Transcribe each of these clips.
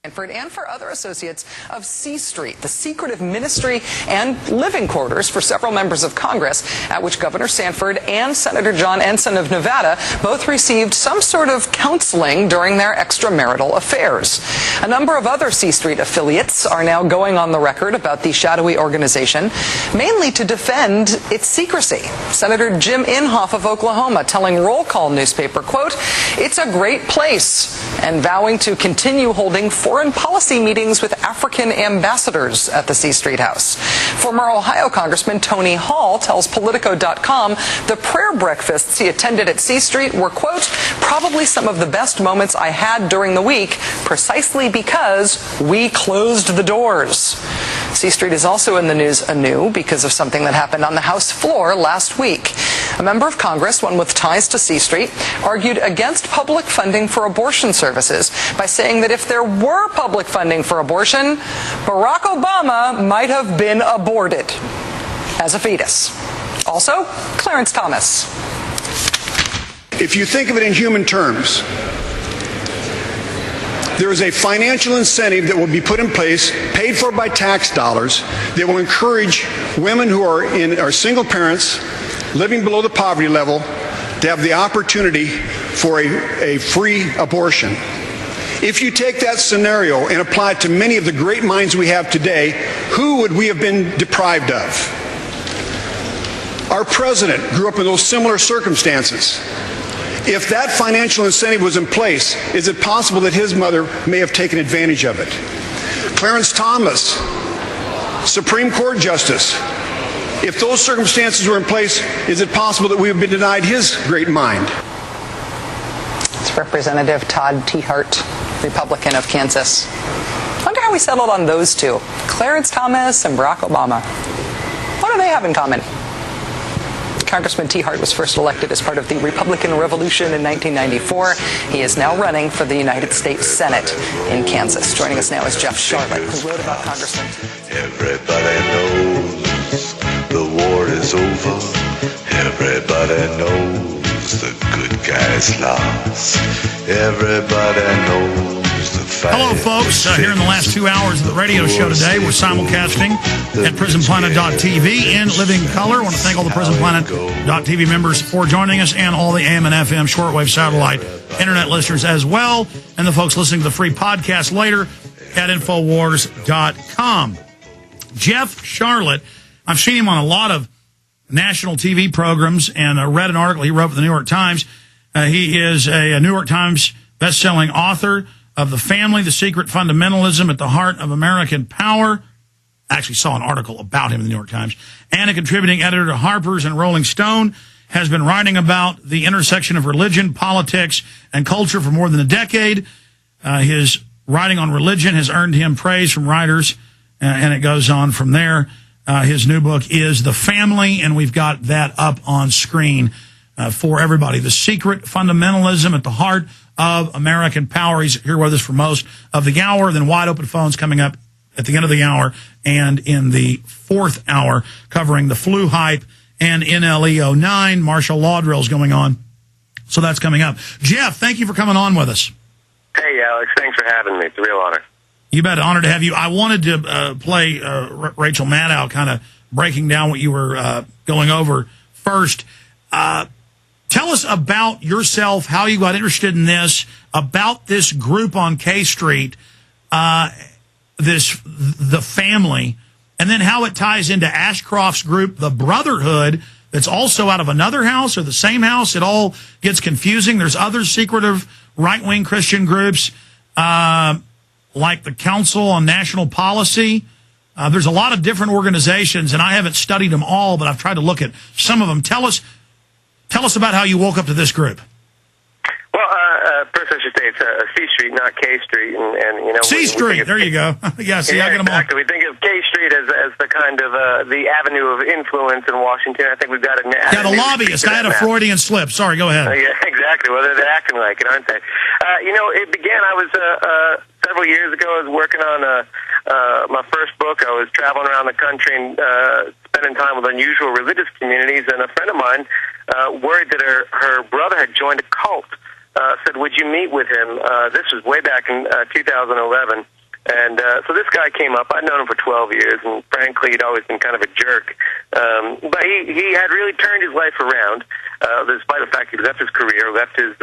And for other associates of C Street, the secretive ministry and living quarters for several members of Congress, at which Governor Sanford and Senator John Ensign of Nevada both received some sort of counseling during their extramarital affairs. A number of other C Street affiliates are now going on the record about the shadowy organization, mainly to defend its secrecy. Senator Jim Inhofe of Oklahoma telling Roll Call newspaper, quote, "It's a great place," and vowing to continue holding foreign policy meetings with African ambassadors at the C Street House. Former Ohio Congressman Tony Hall tells Politico.com the prayer breakfasts he attended at C Street were, quote, "probably some of the best moments I had during the week, precisely because we closed the doors." C Street is also in the news anew because of something that happened on the House floor last week. A member of Congress, one with ties to C Street, argued against public funding for abortion services by saying that if there were public funding for abortion, Barack Obama might have been aborted as a fetus. Also, Clarence Thomas. If you think of it in human terms, there is a financial incentive that will be put in place, paid for by tax dollars, that will encourage women who are single parents living below the poverty level to have the opportunity for a free abortion. If you take that scenario and apply it to many of the great minds we have today, who would we have been deprived of? Our president grew up in those similar circumstances. If that financial incentive was in place, is it possible that his mother may have taken advantage of it? Clarence Thomas, Supreme Court Justice, if those circumstances were in place, is it possible that we have been denied his great mind? It's Representative Todd Tiahrt, Republican of Kansas. I wonder how we settled on those two, Clarence Thomas and Barack Obama. What do they have in common? Congressman Tiahrt was first elected as part of the Republican Revolution in 1994. He is now running for the United States Senate in Kansas. Joining us now is Jeff Sharlet, who wrote about Congressman. Everybody knows the war is over. Everybody knows the good guys lost. Everybody knows the fight. Hello, folks. Here in the last 2 hours of the radio show today, we're simulcasting at PrisonPlanet.tv in living color. I want to thank all the PrisonPlanet.tv members for joining us and all the AM and FM shortwave satellite internet listeners as well, and the folks listening to the free podcast later at Infowars.com. Jeff Sharlet, I've seen him on a lot of national TV programs, and I read an article he wrote for the New York Times. He is a New York Times best-selling author of The Family, The Secret Fundamentalism at the Heart of American Power. I actually saw an article about him in the New York Times. And a contributing editor to Harper's and Rolling Stone, has been writing about the intersection of religion, politics, and culture for more than a decade. His writing on religion has earned him praise from writers, and it goes on from there. His new book is The Family, and we've got that up on screen for everybody. The Secret Fundamentalism at the Heart of American Power. He's here with us for most of the hour. Then Wide Open Phones coming up at the end of the hour and in the fourth hour, covering the flu hype and NLE09. Martial law drills going on. So that's coming up. Jeff, thank you for coming on with us. Hey, Alex. Thanks for having me. It's a real honor. You bet. Honor to have you. I wanted to play Rachel Maddow kind of breaking down what you were going over first. Tell us about yourself, how you got interested in this, about this group on K Street, the Family, and then how it ties into Ashcroft's group, the Brotherhood, that's also out of another house or the same house. It all gets confusing. There's other secretive right-wing Christian groups, like the Council on National Policy. There's a lot of different organizations, and I haven't studied them all, but I've tried to look at some of them. Tell us about how you woke up to this group. Well, first I should say it's C Street, not K Street, and you know C Street. There you go. Yeah, see, I get them all. Exactly. We think of K Street as the kind of the avenue of influence in Washington. I think we've got a got a lobbyist. I had a Freudian slip. Sorry, go ahead. Yeah, exactly. Well, they're acting like it, aren't they? It began. I was several years ago. I was working on my first book. I was traveling around the country and spending time with unusual religious communities, and a friend of mine, worried that her brother had joined a cult, said, would you meet with him? This was way back in 2011. And so this guy came up. I'd known him for 12 years, and frankly, he'd always been kind of a jerk. But he had really turned his life around, despite the fact he left his career, left his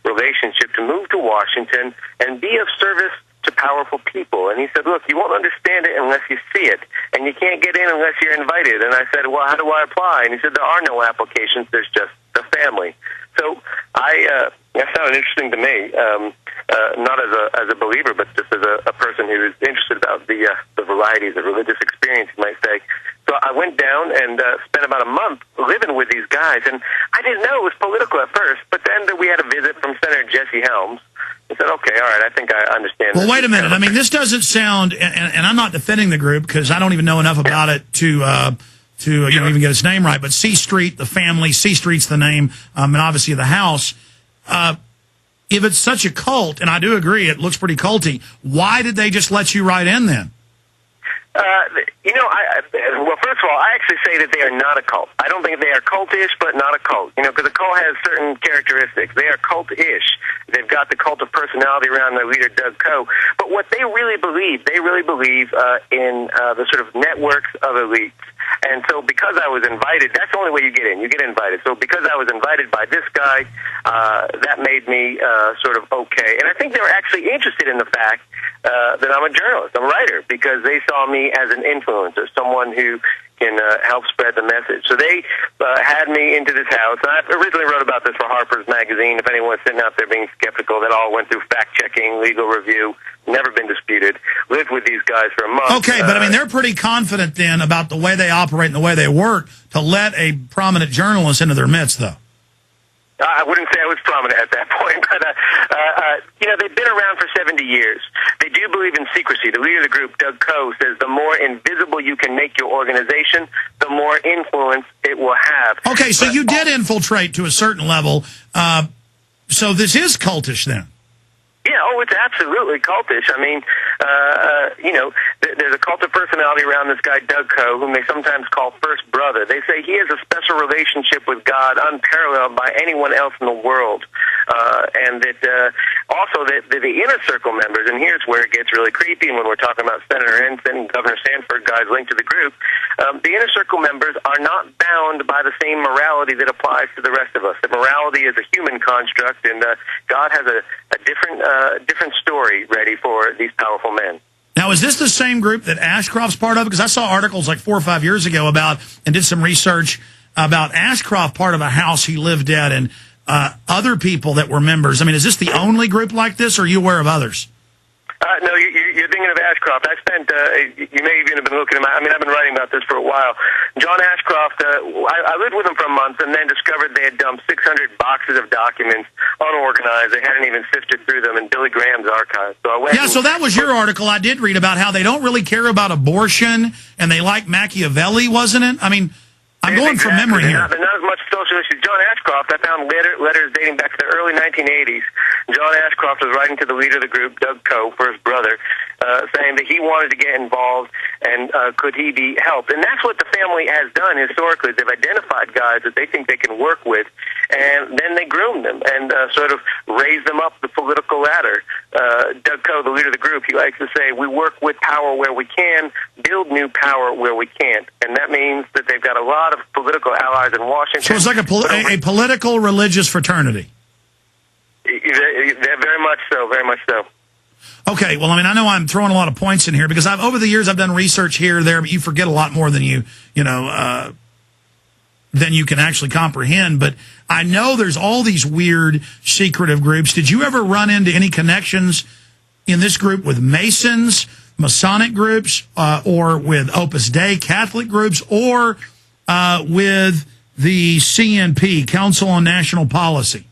relationship to move to Washington and be of service to powerful people. And he said, look, you won't understand it unless you see it, and you can't get in unless you're invited. And I said, well, how do I apply? And he said, there are no applications, there's just the family. So that sounded interesting to me, not as a believer, but just as a person who is interested about the varieties of religious experience, you might say. So I went down and spent about a month living with these guys, and I didn't know it was political at first, but then we had a visit from Senator Jesse Helms. I said, okay, all right, I think I understand. Well, wait a minute. I mean, this doesn't sound, and I'm not defending the group because I don't even know enough about it to even get its name right, but C Street, the family, C Street's the name, and obviously the house. If it's such a cult, and I do agree, it looks pretty culty, why did they just let you right in then? Well, first of all, I actually say that they are not a cult. I don't think they are cultish, but not a cult. Because a cult has certain characteristics. They are cultish. They've got the cult of personality around their leader, Doug Coe. But what they really believe in the sort of networks of elites. And so because I was invited, that's the only way you get in. You get invited. So because I was invited by this guy, that made me sort of okay. And I think they were actually interested in the fact that I'm a journalist, I'm a writer, because they saw me as an influencer, someone who can help spread the message. So they had me into this house. And I originally wrote about this for Harper's Magazine. If anyone's sitting out there being skeptical, that all went through fact-checking, legal review, never been disputed. Lived with these guys for a month. Okay, but I mean, they're pretty confident then about the way they operate and the way they work to let a prominent journalist into their midst, though. I wouldn't say I was prominent at that point, but they've been around for 70 years. They do believe in secrecy. The leader of the group, Doug Coe, says the more invisible you can make your organization, the more influence it will have. Okay, so you did infiltrate to a certain level. So this is cultish then. Yeah, it's absolutely cultish. I mean, there's a cult of personality around this guy, Doug Coe, whom they sometimes call First Brother. They say he has a special relationship with God unparalleled by anyone else in the world. And that also that the inner circle members, and here's where it gets really creepy, and when we're talking about Senator Ensign and Governor Sanford, guys linked to the group, the inner circle members are not bound by the same morality that applies to the rest of us. The morality is a human construct, and God has a different story ready for these powerful men. Now, is this the same group that Ashcroft's part of? Because I saw articles like 4 or 5 years ago about, and did some research about Ashcroft part of a house he lived at and other people that were members. I mean, is this the only group like this, or are you aware of others? No, you're thinking of Ashcroft. I spent, you may even have been looking at my, I mean, I've been writing about this for a while. John Ashcroft, I lived with him for a month and then discovered they had dumped 600 boxes of documents, unorganized. They hadn't even sifted through them in Billy Graham's archives. So I went. Yeah, so that was your article. I did read about how they don't really care about abortion and they like Machiavelli, wasn't it? I mean, I'm going from memory here. They're not as much social issues. John Ashcroft, I found letters dating back to the early 1980s. John Ashcroft was writing to the leader of the group, Doug Coe, First Brother, saying that he wanted to get involved and could he be helped. And that's what the family has done historically. They've identified guys that they think they can work with, and then they groom them and sort of raise them up the political ladder. Doug Coe, the leader of the group, he likes to say, we work with power where we can, build new power where we can't. And that means that they've got a lot of political allies in Washington. So it's like a political religious fraternity. Very much so, very much so. Okay, well, I mean, I know I'm throwing a lot of points in here because over the years I've done research here, there, but you forget a lot more than than you can actually comprehend. But I know there's all these weird, secretive groups. Did you ever run into any connections in this group with Masons, Masonic groups, or with Opus Dei Catholic groups, or with the CNP, Council on National Policy?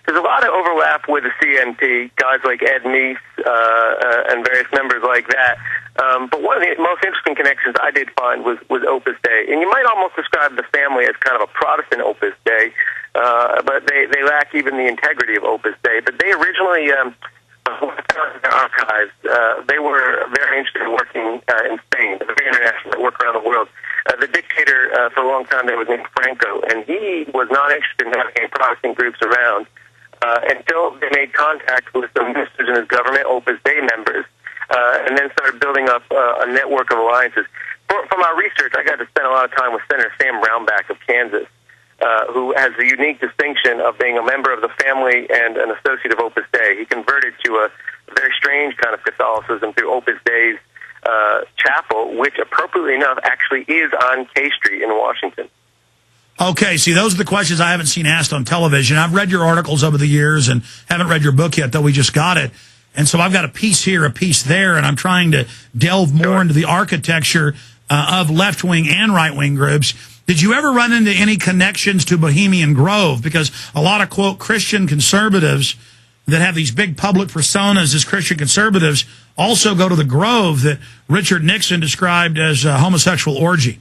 There's a lot of overlap with the CNP, guys like Ed Meese and various members like that. But one of the most interesting connections I did find was Opus Dei. And you might almost describe the family as kind of a Protestant Opus Dei, but they lack even the integrity of Opus Dei. But they originally, in their archives, they were very interested in working in Spain. They're very international. They work around the world. The dictator for a long time there was named Franco, and he was not interested in having any Protestant groups around until they made contact with some ministers in his government, Opus Dei members, and then started building up a network of alliances. For my research, I got to spend a lot of time with Senator Sam Brownback of Kansas, who has the unique distinction of being a member of the family and an associate of Opus Dei. He converted to a very strange kind of Catholicism through Opus Dei's chapel, which appropriately enough actually is on K Street in Washington. Okay, see, those are the questions I haven't seen asked on television. I've read your articles over the years and haven't read your book yet, though we just got it. And so I've got a piece here, a piece there, and I'm trying to delve more into the architecture of left-wing and right-wing groups. Did you ever run into any connections to Bohemian Grove? Because a lot of, quote, Christian conservatives that have these big public personas as Christian conservatives also go to the Grove that Richard Nixon described as a homosexual orgy.